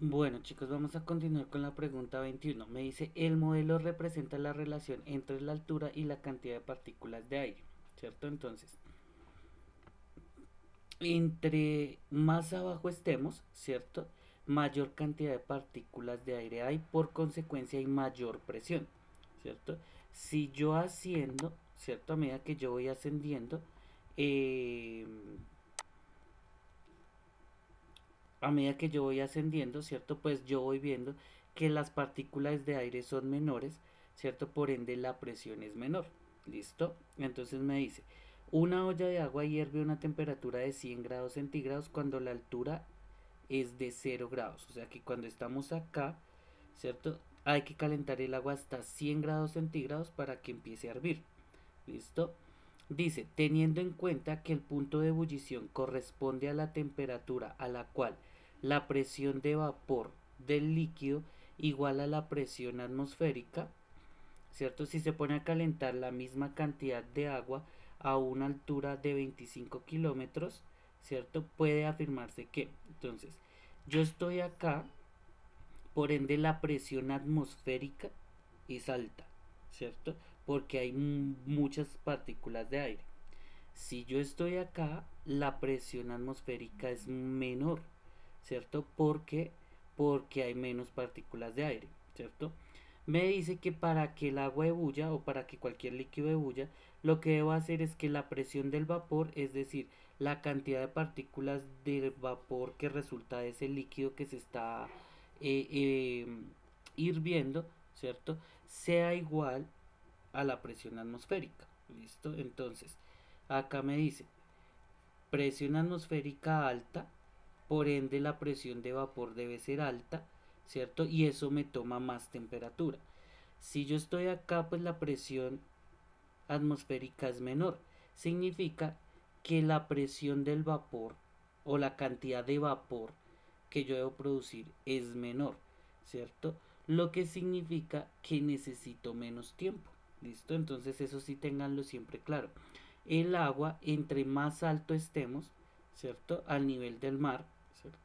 Bueno, chicos, vamos a continuar con la pregunta 21. Me dice, el modelo representa la relación entre la altura y la cantidad de partículas de aire, ¿cierto? Entonces, entre más abajo estemos, ¿cierto? Mayor cantidad de partículas de aire hay, por consecuencia hay mayor presión, ¿cierto? Si yo asciendo, ¿cierto? A medida que yo voy ascendiendo, eh, a medida que yo voy ascendiendo, ¿cierto? Pues yo voy viendo que las partículas de aire son menores, ¿cierto? Por ende la presión es menor. ¿Listo? Entonces me dice, una olla de agua hierve a una temperatura de 100 grados centígrados cuando la altura es de 0 grados. O sea que cuando estamos acá, ¿cierto? Hay que calentar el agua hasta 100 grados centígrados para que empiece a hervir. ¿Listo? Dice, teniendo en cuenta que el punto de ebullición corresponde a la temperatura a la cual la presión de vapor del líquido igual a la presión atmosférica, ¿cierto? Si se pone a calentar la misma cantidad de agua a una altura de 25 kilómetros, ¿cierto? Puede afirmarse que, entonces, yo estoy acá, por ende la presión atmosférica es alta, ¿cierto? Porque hay muchas partículas de aire. Si yo estoy acá, la presión atmosférica es menor, ¿cierto? Porque hay menos partículas de aire, ¿cierto? Me dice que para que el agua ebulla o para que cualquier líquido ebulla, lo que debo hacer es que la presión del vapor, es decir, la cantidad de partículas de vapor que resulta de ese líquido que se está eh, eh, hirviendo, ¿cierto? Sea igual a la presión atmosférica. ¿Listo? Entonces, acá me dice presión atmosférica alta, por ende la presión de vapor debe ser alta, ¿cierto? Y eso me toma más temperatura. Si yo estoy acá, pues la presión atmosférica es menor. Significa que la presión del vapor o la cantidad de vapor que yo debo producir es menor, ¿cierto? Lo que significa que necesito menos tiempo. ¿Listo? Entonces eso sí tenganlo siempre claro. El agua, entre más alto estemos, ¿cierto? Al nivel del mar, ¿cierto?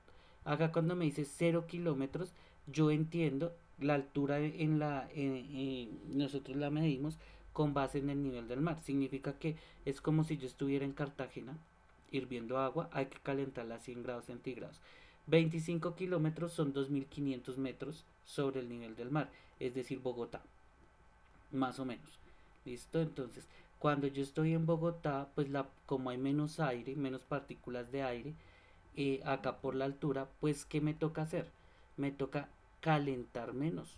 Acá cuando me dice 0 kilómetros, yo entiendo la altura nosotros la medimos con base en el nivel del mar. Significa que es como si yo estuviera en Cartagena hirviendo agua, hay que calentarla a 100 grados centígrados. 25 kilómetros son 2.500 metros sobre el nivel del mar, es decir, Bogotá, más o menos. ¿Listo? Entonces, cuando yo estoy en Bogotá, pues como hay menos aire, menos partículas de aire, acá por la altura, pues ¿qué me toca hacer? Me toca calentar menos,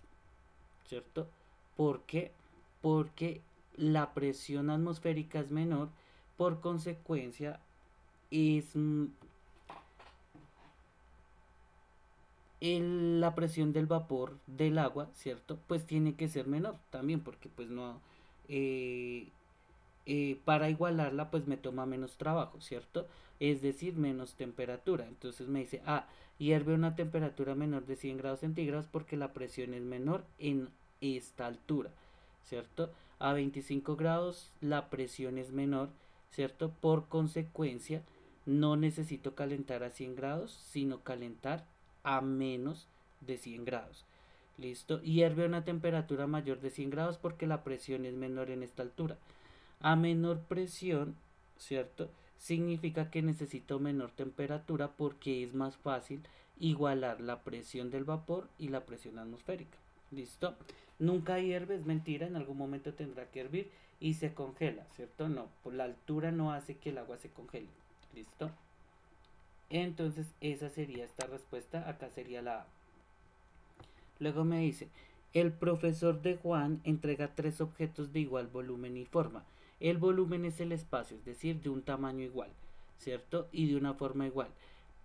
¿cierto? ¿Por qué? Porque la presión atmosférica es menor, por consecuencia es la presión del vapor del agua, ¿cierto? Pues tiene que ser menor también, porque pues no, eh, para igualarla pues me toma menos trabajo, ¿cierto? Es decir, menos temperatura. Entonces me dice, hierve a una temperatura menor de 100 grados centígrados porque la presión es menor en esta altura, ¿cierto? A 25 grados la presión es menor, ¿cierto? Por consecuencia, no necesito calentar a 100 grados, sino calentar a menos de 100 grados. ¿Listo? Hierve a una temperatura mayor de 100 grados porque la presión es menor en esta altura. A menor presión, ¿cierto? Significa que necesito menor temperatura porque es más fácil igualar la presión del vapor y la presión atmosférica. ¿Listo? Nunca hierve, es mentira, en algún momento tendrá que hervir y se congela, ¿cierto? No, por la altura no hace que el agua se congele. ¿Listo? Entonces esa sería esta respuesta, acá sería la A. Luego me dice, el profesor de Juan entrega tres objetos de igual volumen y forma. El volumen es el espacio, es decir, de un tamaño igual, ¿cierto? Y de una forma igual,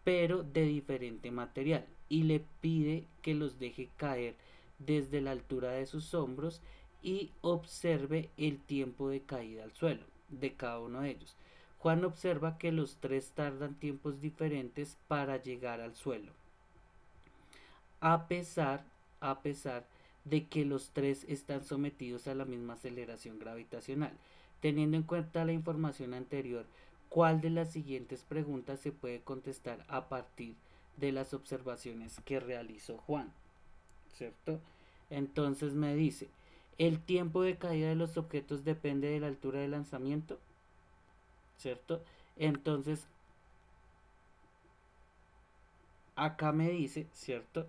pero de diferente material. Y le pide que los deje caer desde la altura de sus hombros y observe el tiempo de caída al suelo de cada uno de ellos. Juan observa que los tres tardan tiempos diferentes para llegar al suelo a pesar, a pesar de que los tres están sometidos a la misma aceleración gravitacional. Teniendo en cuenta la información anterior, ¿cuál de las siguientes preguntas se puede contestar a partir de las observaciones que realizó Juan, ¿cierto? Entonces me dice, el tiempo de caída de los objetos depende de la altura de lanzamiento, ¿cierto? Entonces, acá me dice, ¿cierto?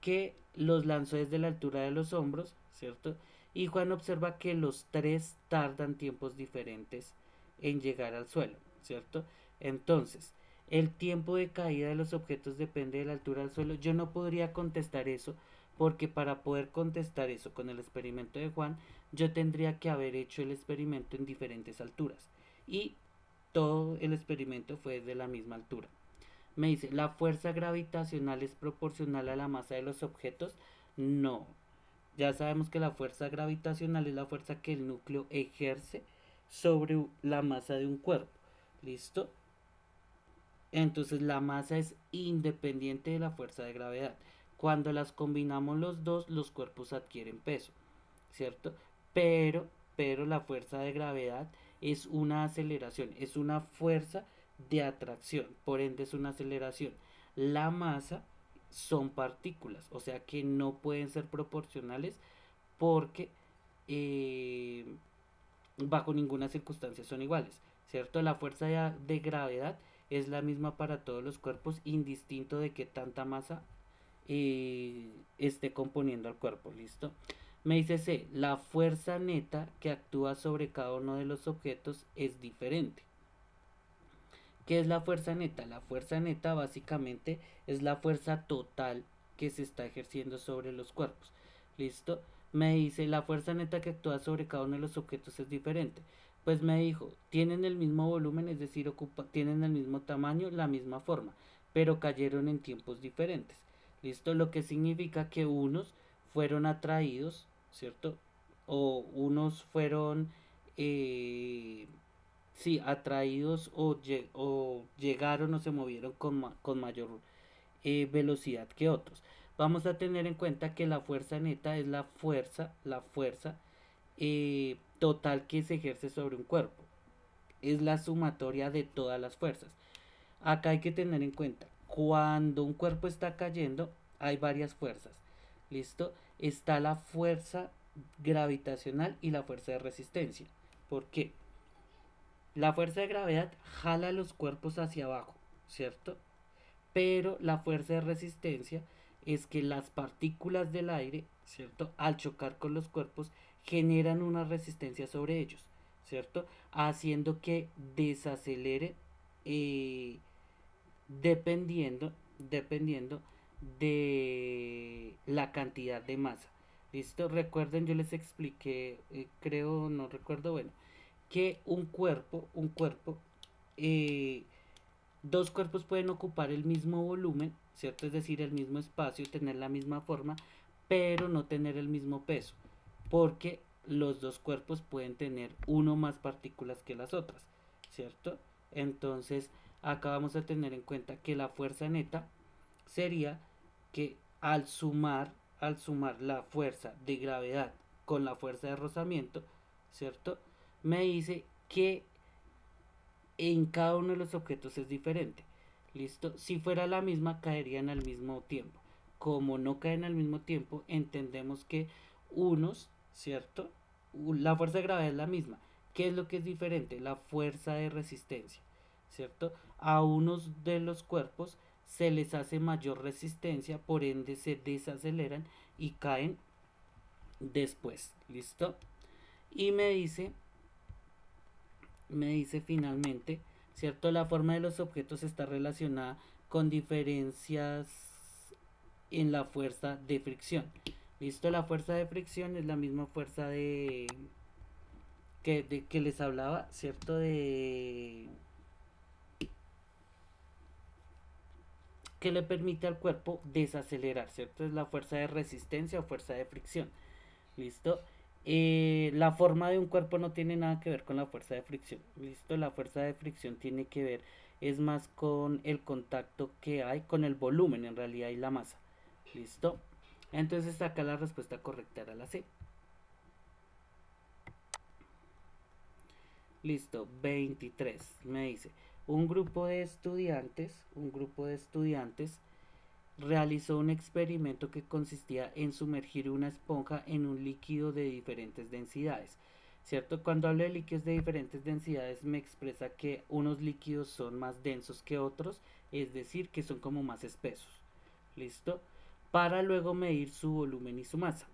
Que los lanzó desde la altura de los hombros, ¿cierto? Y Juan observa que los tres tardan tiempos diferentes en llegar al suelo, ¿cierto? Entonces, el tiempo de caída de los objetos depende de la altura del suelo. Yo no podría contestar eso porque para poder contestar eso con el experimento de Juan, yo tendría que haber hecho el experimento en diferentes alturas. Y todo el experimento fue de la misma altura. Me dice, ¿la fuerza gravitacional es proporcional a la masa de los objetos? No. Ya sabemos que la fuerza gravitacional es la fuerza que el núcleo ejerce sobre la masa de un cuerpo. ¿Listo? Entonces la masa es independiente de la fuerza de gravedad. Cuando las combinamos los dos, los cuerpos adquieren peso, ¿cierto? Pero, pero la fuerza de gravedad es una aceleración, es una fuerza de atracción, por ende es una aceleración. La masa son partículas, o sea que no pueden ser proporcionales porque eh, bajo ninguna circunstancia son iguales, ¿cierto? La fuerza de gravedad es la misma para todos los cuerpos, indistinto de que tanta masa esté componiendo al cuerpo, ¿listo? Me dice C, la fuerza neta que actúa sobre cada uno de los objetos es diferente. ¿Qué es la fuerza neta? La fuerza neta básicamente es la fuerza total que se está ejerciendo sobre los cuerpos. ¿Listo? Me dice, la fuerza neta que actúa sobre cada uno de los objetos es diferente. Pues me dijo, tienen el mismo volumen, es decir, tienen el mismo tamaño, la misma forma, pero cayeron en tiempos diferentes. ¿Listo? Lo que significa que unos fueron atraídos, ¿cierto? O unos fueron eh, sí, atraídos o llegaron o se movieron con mayor velocidad que otros. Vamos a tener en cuenta que la fuerza neta es la fuerza total que se ejerce sobre un cuerpo. Es la sumatoria de todas las fuerzas. Acá hay que tener en cuenta, cuando un cuerpo está cayendo, hay varias fuerzas. ¿Listo? Está la fuerza gravitacional y la fuerza de resistencia. ¿Por qué? La fuerza de gravedad jala los cuerpos hacia abajo, ¿cierto? Pero la fuerza de resistencia es que las partículas del aire, ¿cierto? Al chocar con los cuerpos, generan una resistencia sobre ellos, ¿cierto? Haciendo que desacelere eh, dependiendo de la cantidad de masa. ¿Listo? Recuerden, yo les expliqué, creo, no recuerdo, bueno, que un cuerpo, eh, dos cuerpos pueden ocupar el mismo volumen, ¿cierto? Es decir, el mismo espacio, tener la misma forma, pero no tener el mismo peso, porque los dos cuerpos pueden tener uno más partículas que las otras, ¿cierto? Entonces, acá vamos a tener en cuenta que la fuerza neta sería que al sumar la fuerza de gravedad con la fuerza de rozamiento, ¿cierto? Me dice que en cada uno de los objetos es diferente. ¿Listo? Si fuera la misma, caerían al mismo tiempo. Como no caen al mismo tiempo, entendemos que unos, ¿cierto? La fuerza de gravedad es la misma. ¿Qué es lo que es diferente? La fuerza de resistencia, ¿cierto? A unos de los cuerpos se les hace mayor resistencia, por ende se desaceleran y caen después. ¿Listo? Y me dice finalmente, ¿cierto? La forma de los objetos está relacionada con diferencias en la fuerza de fricción. ¿Listo? La fuerza de fricción es la misma fuerza que les hablaba, ¿cierto? Que le permite al cuerpo desacelerar, ¿cierto? Es la fuerza de resistencia o fuerza de fricción. ¿Listo? La forma de un cuerpo no tiene nada que ver con la fuerza de fricción. ¿Listo? La fuerza de fricción tiene que ver, es más con el contacto que hay, con el volumen en realidad y la masa. ¿Listo? Entonces acá la respuesta correcta era la C. Listo, 23. Me dice, un grupo de estudiantes realizó un experimento que consistía en sumergir una esponja en un líquido de diferentes densidades. ¿Cierto? Cuando hablo de líquidos de diferentes densidades me expresa que unos líquidos son más densos que otros, es decir, que son como más espesos. ¿Listo? Para luego medir su volumen y su masa.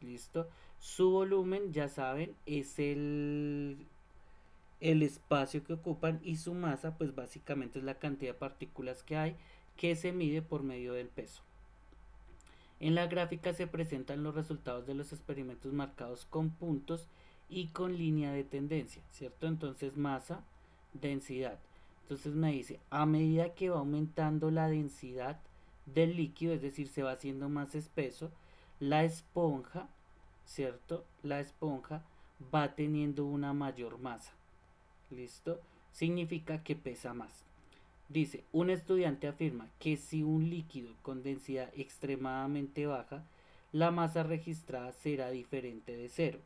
¿Listo? Su volumen, ya saben, es el espacio que ocupan y su masa, pues básicamente es la cantidad de partículas que hay que se mide por medio del peso. En la gráfica se presentan los resultados de los experimentos marcados con puntos y con línea de tendencia, ¿cierto? Entonces masa, densidad. Entonces me dice, a medida que va aumentando la densidad del líquido, es decir, se va haciendo más espeso, la esponja, ¿cierto? La esponja va teniendo una mayor masa. ¿Listo? Significa que pesa más. Dice, un estudiante afirma que si un líquido con densidad extremadamente baja, la masa registrada será diferente de cero.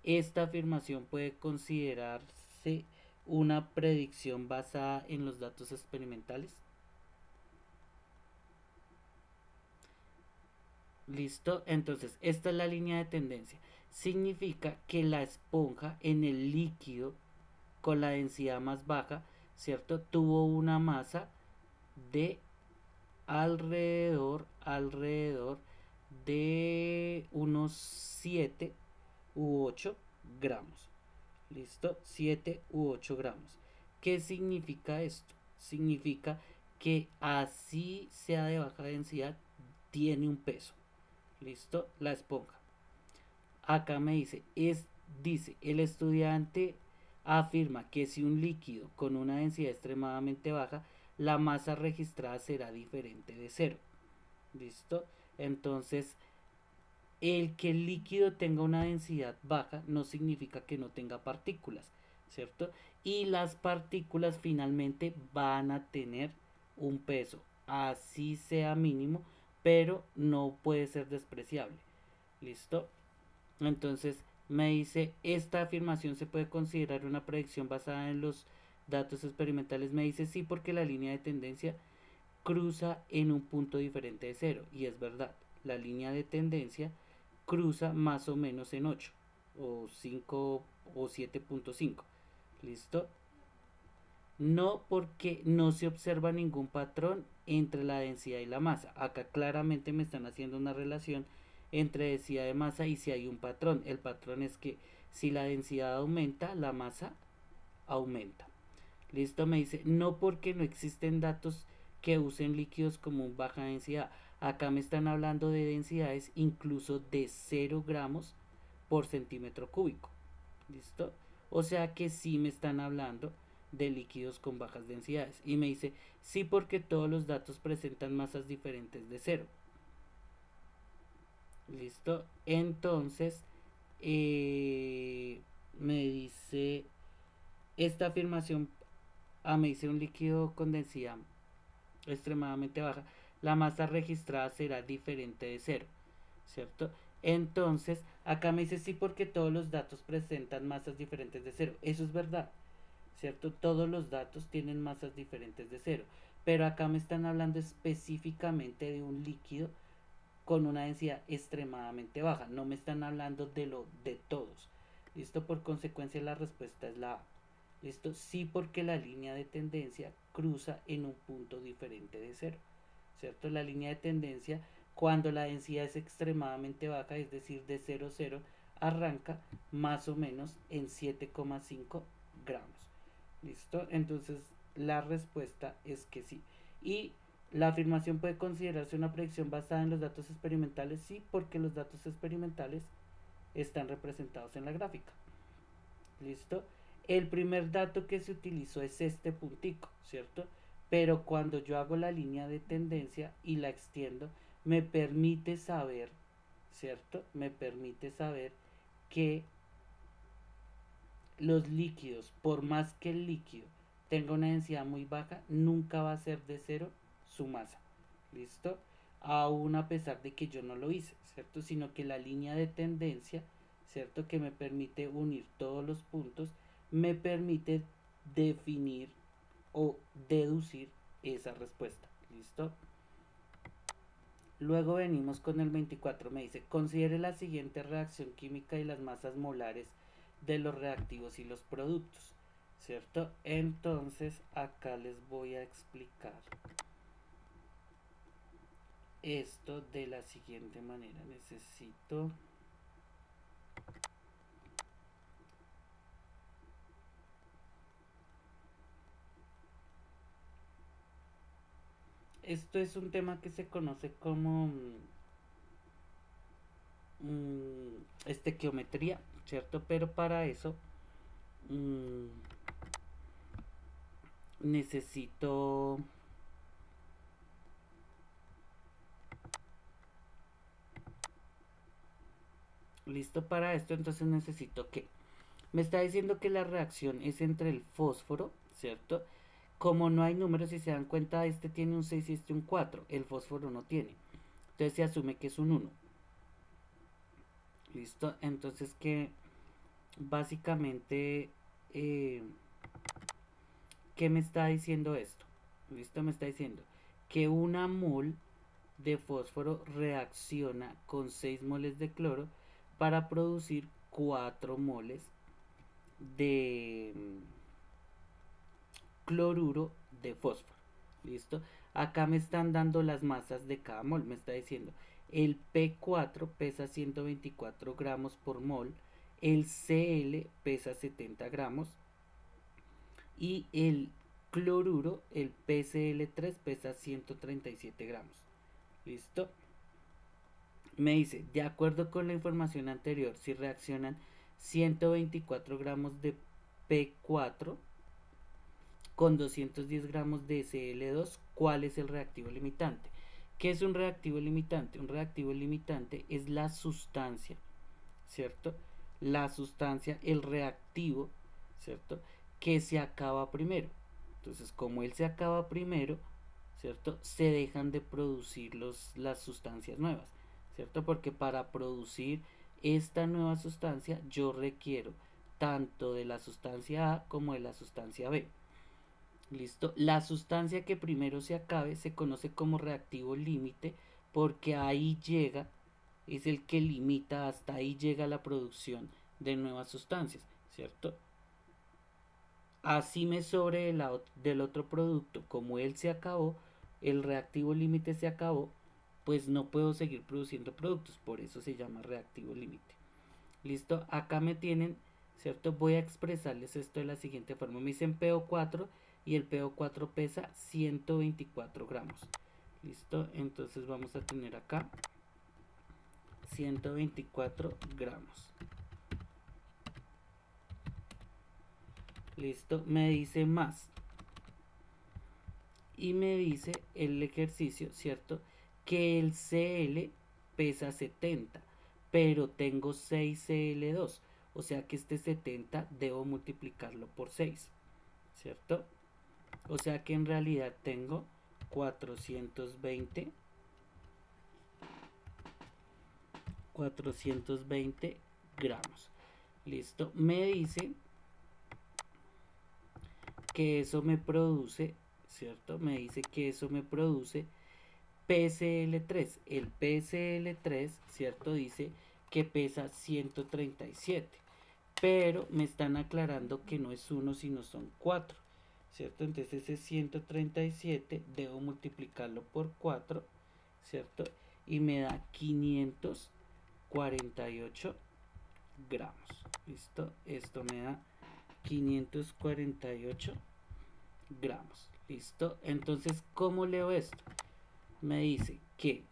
Esta afirmación puede considerarse una predicción basada en los datos experimentales. ¿Listo? Entonces, esta es la línea de tendencia. Significa que la esponja en el líquido con la densidad más baja, ¿cierto? Tuvo una masa de alrededor de unos 7 u 8 gramos. ¿Listo? 7 u 8 gramos. ¿Qué significa esto? Significa que así sea de baja densidad, tiene un peso. ¿Listo? La esponja. Acá me dice, el estudiante afirma que si un líquido con una densidad extremadamente baja, la masa registrada será diferente de cero. ¿Listo? Entonces, el que el líquido tenga una densidad baja no significa que no tenga partículas, ¿cierto? Y las partículas finalmente van a tener un peso, así sea mínimo, pero no puede ser despreciable. ¿Listo? Entonces me dice, esta afirmación se puede considerar una predicción basada en los datos experimentales. Me dice sí porque la línea de tendencia cruza en un punto diferente de cero. Y es verdad, la línea de tendencia cruza más o menos en 8 o 5 o 7.5. ¿Listo? No porque no se observa ningún patrón entre la densidad y la masa. Acá claramente me están haciendo una relación entre densidad de masa y si hay un patrón. El patrón es que si la densidad aumenta, la masa aumenta. Listo, me dice, no porque no existen datos que usen líquidos como baja densidad. Acá me están hablando de densidades incluso de 0 gramos por centímetro cúbico. ¿Listo? O sea que sí me están hablando de líquidos con bajas densidades. Y me dice, sí porque todos los datos presentan masas diferentes de cero. ¿Listo? Entonces, me dice, esta afirmación, me dice un líquido con densidad extremadamente baja, la masa registrada será diferente de cero, ¿cierto? Entonces, acá me dice sí porque todos los datos presentan masas diferentes de cero. Eso es verdad, ¿cierto? Todos los datos tienen masas diferentes de cero. Pero acá me están hablando específicamente de un líquido con una densidad extremadamente baja. No me están hablando de todos. ¿Listo? Por consecuencia la respuesta es la A. ¿Listo? Sí porque la línea de tendencia cruza en un punto diferente de cero. ¿Cierto? La línea de tendencia cuando la densidad es extremadamente baja, es decir, de 0 a 0, arranca más o menos en 7,5 gramos. ¿Listo? Entonces la respuesta es que sí. Y la afirmación puede considerarse una predicción basada en los datos experimentales, sí, porque los datos experimentales están representados en la gráfica. ¿Listo? El primer dato que se utilizó es este puntico, ¿cierto? Pero cuando yo hago la línea de tendencia y la extiendo, me permite saber, ¿cierto? Me permite saber que los líquidos, por más que el líquido tenga una densidad muy baja, nunca va a ser de cero su masa. ¿Listo? Aún a pesar de que yo no lo hice, ¿cierto? Sino que la línea de tendencia, ¿cierto? Que me permite unir todos los puntos, me permite definir o deducir esa respuesta. ¿Listo? Luego venimos con el 24, me dice, considere la siguiente reacción química y las masas molares de los reactivos y los productos, ¿cierto? Entonces acá les voy a explicar esto de la siguiente manera. Necesito... Esto es un tema que se conoce como estequiometría, ¿cierto? Pero para eso mmm, necesito... Listo para esto, entonces necesito que... Me está diciendo que la reacción es entre el fósforo, ¿cierto? Como no hay números, si se dan cuenta, este tiene un 6 y este un 4. El fósforo no tiene. Entonces se asume que es un 1. ¿Listo? Entonces que básicamente... Eh, ¿Qué me está diciendo esto? ¿Listo? Me está diciendo que una mol de fósforo reacciona con 6 moles de cloro para producir 4 moles de cloruro de fósforo. ¿Listo? Acá me están dando las masas de cada mol. Me está diciendo el P4 pesa 124 gramos por mol, el Cl pesa 70 gramos y el cloruro, el PCl3, pesa 137 gramos. ¿Listo? Me dice, de acuerdo con la información anterior, si reaccionan 124 gramos de P4 con 210 gramos de Cl2, ¿cuál es el reactivo limitante? ¿Qué es un reactivo limitante? Un reactivo limitante es la sustancia, ¿cierto? La sustancia, el reactivo, ¿cierto? Que se acaba primero. Entonces, como él se acaba primero, ¿cierto? Se dejan de producir las sustancias nuevas, ¿cierto? Porque para producir esta nueva sustancia yo requiero tanto de la sustancia A como de la sustancia B. ¿Listo? La sustancia que primero se acabe se conoce como reactivo límite porque ahí llega, es el que limita, hasta ahí llega la producción de nuevas sustancias, ¿cierto? Así me sobre del otro producto, como él se acabó, el reactivo límite se acabó, pues no puedo seguir produciendo productos, por eso se llama reactivo límite. ¿Listo? Acá me tienen, ¿cierto? Voy a expresarles esto de la siguiente forma. Me dicen PO4 y el PO4 pesa 124 gramos. ¿Listo? Entonces vamos a tener acá 124 gramos. ¿Listo? Me dice más. Y me dice el ejercicio, ¿cierto? Que el Cl pesa 70, pero tengo 6 Cl2. O sea que este 70 debo multiplicarlo por 6, ¿cierto? O sea que en realidad tengo 420 gramos. Listo. Me dice que eso me produce, ¿cierto? Me dice que eso me produce PCl3. El PCl3, ¿cierto? Dice que pesa 137. Pero me están aclarando que no es uno, sino son 4. ¿Cierto? Entonces ese 137 debo multiplicarlo por 4, ¿cierto? Y me da 548 gramos. ¿Listo? Esto me da 548 gramos. ¿Listo? Entonces, ¿cómo leo esto? Me dice que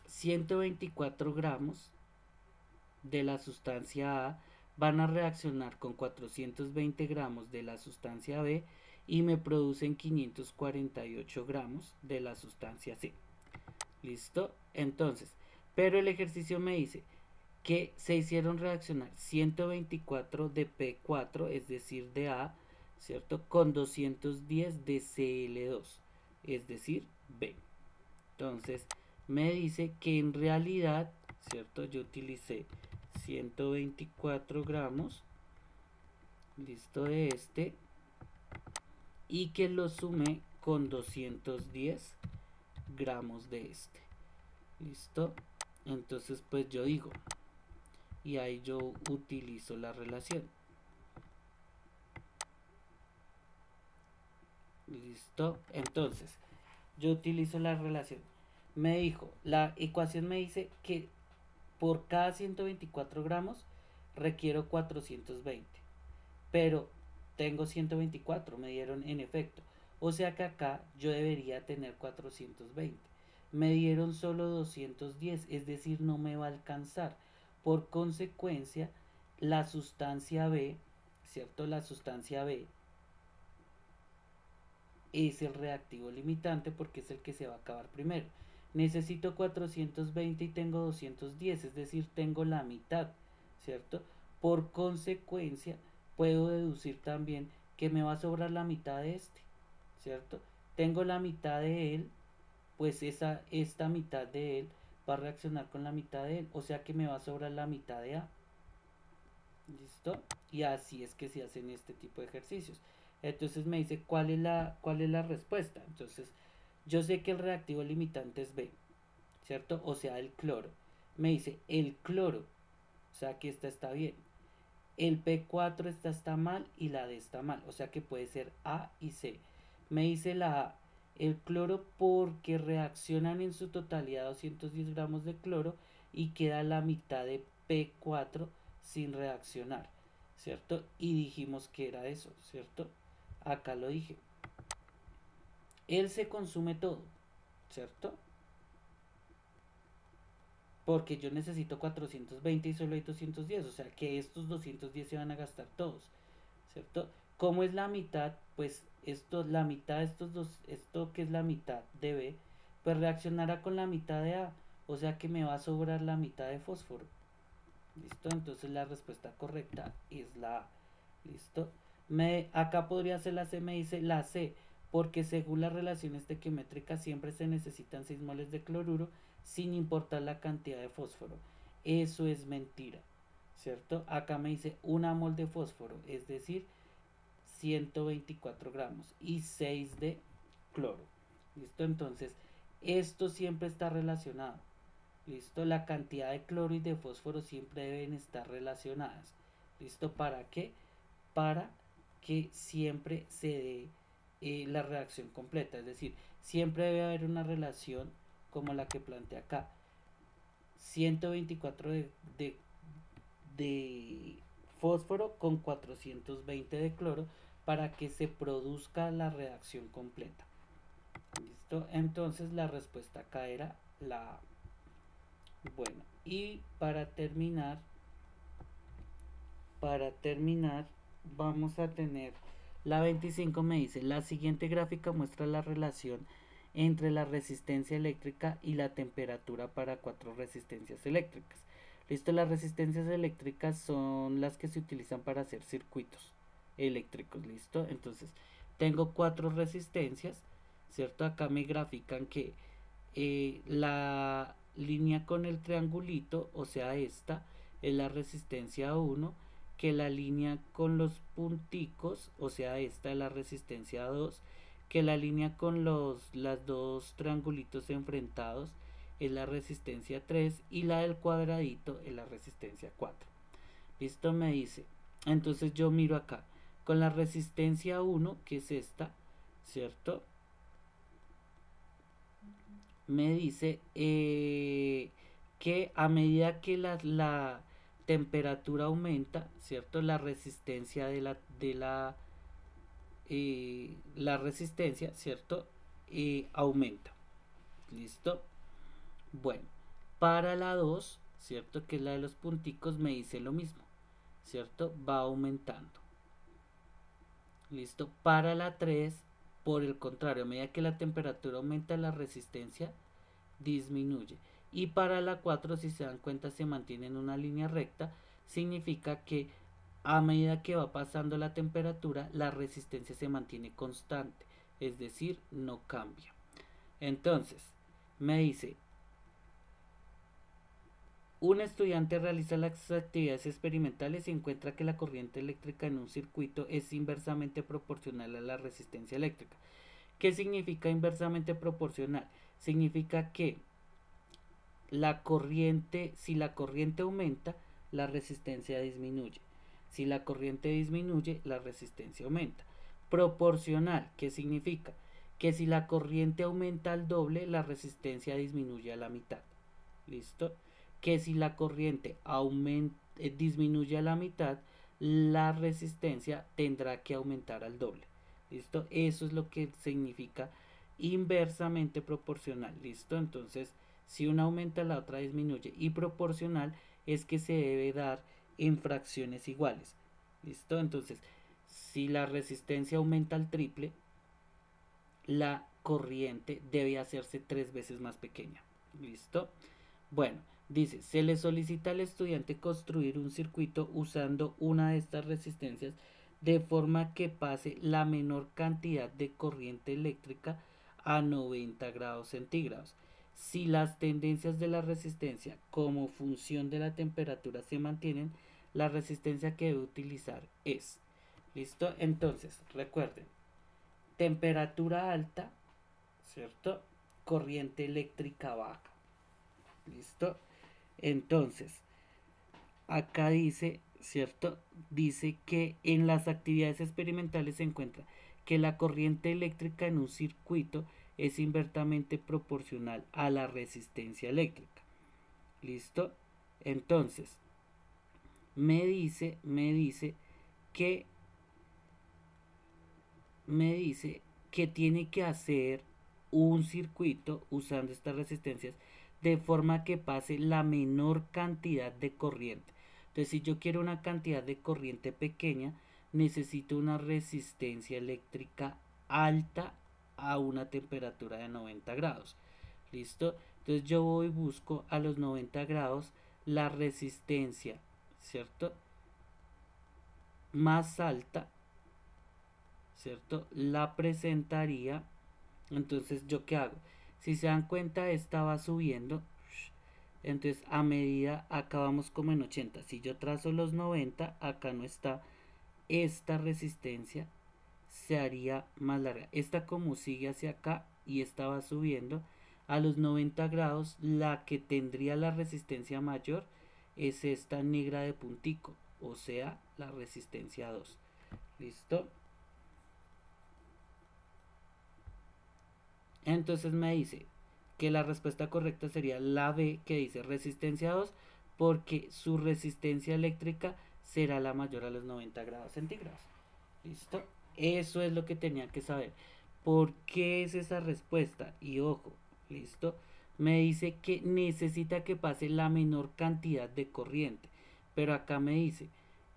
124 gramos de la sustancia A van a reaccionar con 420 gramos de la sustancia B y me producen 548 gramos de la sustancia C. ¿Listo? Entonces, pero el ejercicio me dice que se hicieron reaccionar 124 de P4, es decir, de A, ¿cierto? Con 210 de Cl2, es decir, B. Entonces, me dice que en realidad, ¿cierto? Yo utilicé 124 gramos, listo, de y que lo sumé con 210 gramos de este. ¿Listo? Entonces pues yo digo, y ahí yo utilizo la relación. ¿Listo? Entonces, yo utilizo la relación. Me dijo, la ecuación me dice que por cada 124 gramos requiero 420. Pero tengo 124, me dieron en efecto. O sea que acá yo debería tener 420. Me dieron solo 210, es decir, no me va a alcanzar. Por consecuencia, la sustancia B, ¿cierto? La sustancia B es el reactivo limitante porque es el que se va a acabar primero. Necesito 420 y tengo 210, es decir, tengo la mitad, ¿cierto? Por consecuencia, puedo deducir también que me va a sobrar la mitad de este, ¿cierto? Tengo la mitad de él, pues esta mitad de él va a reaccionar con la mitad de él, o sea que me va a sobrar la mitad de A. ¿Listo? Y así es que se hacen este tipo de ejercicios. Entonces me dice cuál es la respuesta. Entonces yo sé que el reactivo limitante es B, ¿cierto? O sea, el cloro. Me dice el cloro, o sea que esta está bien. El P4 está mal y la D está mal, o sea que puede ser A y C. Me dice la A, el cloro porque reaccionan en su totalidad 210 gramos de cloro y queda la mitad de P4 sin reaccionar, ¿cierto? Y dijimos que era eso, ¿cierto? Acá lo dije. Él se consume todo, ¿cierto? Porque yo necesito 420 y solo hay 210, o sea que estos 210 se van a gastar todos, ¿cierto? ¿Cómo es la mitad? Pues esto, la mitad de estos dos, esto que es la mitad de B, pues reaccionará con la mitad de A, o sea que me va a sobrar la mitad de fósforo. ¿Listo? Entonces la respuesta correcta es la A. ¿Listo? Acá podría ser la C, me dice la C, porque según las relaciones estequiométricas siempre se necesitan 6 moles de cloruro sin importar la cantidad de fósforo. Eso es mentira, ¿cierto? Acá me dice 1 mol de fósforo, es decir, 124 gramos y 6 de cloro. ¿Listo? Entonces, esto siempre está relacionado. ¿Listo? La cantidad de cloro y de fósforo siempre deben estar relacionadas. ¿Listo? ¿Para qué? Para que siempre se dé la reacción completa. Es decir, siempre debe haber una relación como la que plantea acá. 124 de fósforo con 420 de cloro para que se produzca la reacción completa. ¿Listo? Entonces la respuesta acá era la A. Bueno, y para terminar, vamos a tener la 25. Me dice, la siguiente gráfica muestra la relación entre la resistencia eléctrica y la temperatura para 4 resistencias eléctricas. Listo, las resistencias eléctricas son las que se utilizan para hacer circuitos eléctricos, listo. Entonces, tengo 4 resistencias, ¿cierto? Acá me grafican que la línea con el triangulito, o sea, esta es la resistencia 1, que la línea con los punticos, o sea, esta es la resistencia 2, que la línea con las dos triangulitos enfrentados es la resistencia 3 y la del cuadradito es la resistencia 4. ¿Listo? Me dice. Entonces yo miro acá con la resistencia 1, que es esta, ¿cierto? Me dice que a medida que la temperatura aumenta, ¿cierto? La resistencia la resistencia, ¿cierto? Aumenta. ¿Listo? Bueno, para la 2, ¿cierto? Que es la de los punticos, me dice lo mismo, ¿cierto? Va aumentando. ¿Listo? Para la 3, por el contrario, a medida que la temperatura aumenta, la resistencia disminuye. Y para la 4, si se dan cuenta, se mantiene en una línea recta. Significa que a medida que va pasando la temperatura, la resistencia se mantiene constante, es decir, no cambia. Entonces, me dice, un estudiante realiza las actividades experimentales y encuentra que la corriente eléctrica en un circuito es inversamente proporcional a la resistencia eléctrica. ¿Qué significa inversamente proporcional? Significa que si la corriente aumenta, la resistencia disminuye. Si la corriente disminuye, la resistencia aumenta. Proporcional, ¿qué significa? Que si la corriente aumenta al doble, la resistencia disminuye a la mitad. ¿Listo? Que si la corriente disminuye a la mitad, la resistencia tendrá que aumentar al doble. ¿Listo? Eso es lo que significa inversamente proporcional. ¿Listo? Entonces, si una aumenta, la otra disminuye. Y proporcional es que se debe dar en fracciones iguales. ¿Listo? Entonces, si la resistencia aumenta al triple, la corriente debe hacerse 3 veces más pequeña. ¿Listo? Bueno, dice, se le solicita al estudiante construir un circuito usando una de estas resistencias de forma que pase la menor cantidad de corriente eléctrica a 90 grados centígrados. Si las tendencias de la resistencia como función de la temperatura se mantienen, la resistencia que debe utilizar es. ¿Listo? Entonces, recuerden, temperatura alta, ¿cierto? Corriente eléctrica baja. ¿Listo? Entonces, acá dice, ¿cierto? Dice que en las actividades experimentales se encuentra que la corriente eléctrica en un circuito es inversamente proporcional a la resistencia eléctrica. ¿Listo? Entonces, me dice que tiene que hacer un circuito usando estas resistencias de forma que pase la menor cantidad de corriente. Entonces, si yo quiero una cantidad de corriente pequeña, necesito una resistencia eléctrica alta a una temperatura de 90 grados. ¿Listo? Entonces yo voy y busco a los 90 grados la resistencia, ¿cierto? Más alta, ¿cierto? La presentaría. Entonces, ¿yo qué hago? Si se dan cuenta, esta va subiendo. Entonces, a medida, acá vamos como en 80. Si yo trazo los 90, acá no está. Esta resistencia se haría más larga. Esta como sigue hacia acá y esta va subiendo. A los 90 grados, la que tendría la resistencia mayor es esta negra de puntico. O sea, la resistencia 2. ¿Listo? Entonces me dice que la respuesta correcta sería la B, que dice resistencia 2, porque su resistencia eléctrica será la mayor a los 90 grados centígrados. ¿Listo? Eso es lo que tenía que saber. ¿Por qué es esa respuesta? Y ojo, ¿listo? Me dice que necesita que pase la menor cantidad de corriente. Pero acá me dice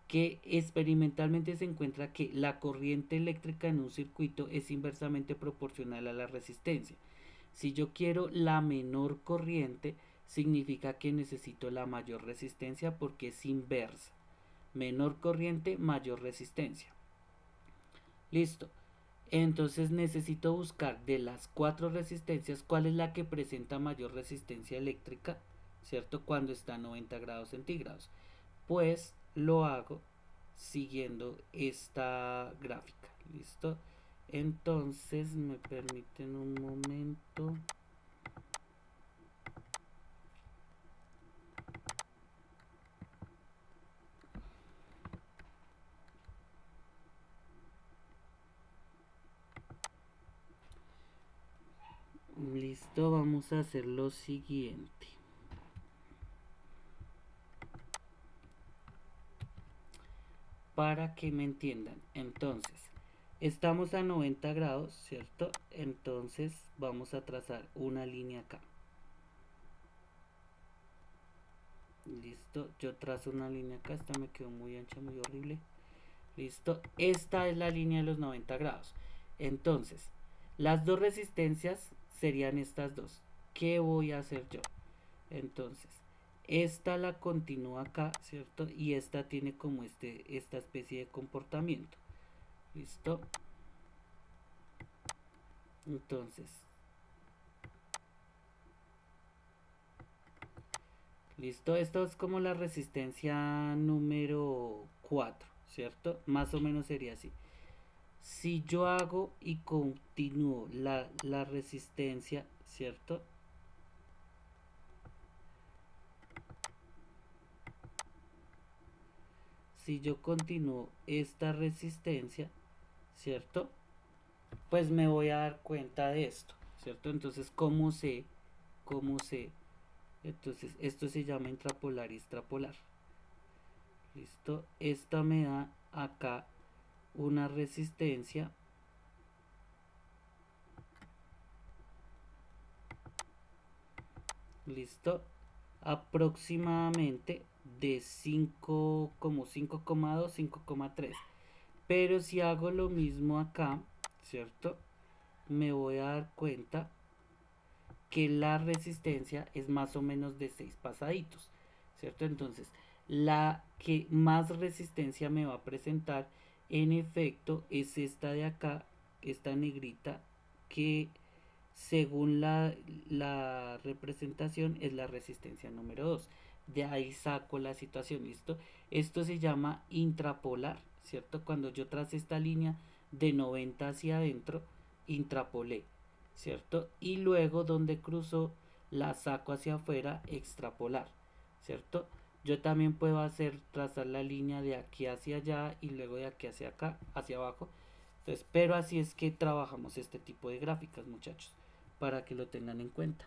que experimentalmente se encuentra que la corriente eléctrica en un circuito es inversamente proporcional a la resistencia. Si yo quiero la menor corriente, significa que necesito la mayor resistencia porque es inversa. Menor corriente, mayor resistencia. Listo. Entonces necesito buscar de las 4 resistencias cuál es la que presenta mayor resistencia eléctrica, ¿cierto? Cuando está a 90 grados centígrados. Pues lo hago siguiendo esta gráfica. ¿Listo? Entonces me permiten un momento. Listo, vamos a hacer lo siguiente. Para que me entiendan. Entonces, estamos a 90 grados, ¿cierto? Entonces vamos a trazar una línea acá. Listo, yo trazo una línea acá. Esta me quedó muy ancha, muy horrible. Listo, esta es la línea de los 90 grados. Entonces, las dos resistencias serían estas dos. ¿Qué voy a hacer yo? Entonces, esta la continúa acá, ¿cierto? Y esta tiene como esta especie de comportamiento. ¿Listo? Entonces, listo, esto es como la resistencia número 4, ¿cierto? Más o menos sería así. Si yo hago y continúo la resistencia, ¿cierto? Si yo continúo esta resistencia, ¿cierto? Pues me voy a dar cuenta de esto, ¿cierto? Entonces, ¿cómo sé? ¿Cómo sé? Entonces, esto se llama intrapolar y extrapolar. ¿Listo? Esta me da acá una resistencia, ¿listo? Aproximadamente de 5, como 5,2, 5,3. Pero si hago lo mismo acá, ¿cierto? Me voy a dar cuenta que la resistencia es más o menos de 6 pasaditos, ¿cierto? Entonces, la que más resistencia me va a presentar, en efecto, es esta de acá, esta negrita, que según la representación es la resistencia número 2. De ahí saco la situación, ¿listo? Esto se llama intrapolar, ¿cierto? Cuando yo trace esta línea de 90 hacia adentro, intrapolé, ¿cierto? Y luego donde cruzó la saco hacia afuera, extrapolar, ¿cierto? Yo también puedo hacer trazar la línea de aquí hacia allá y luego de aquí hacia acá, hacia abajo. Entonces, pero así es que trabajamos este tipo de gráficas, muchachos, para que lo tengan en cuenta.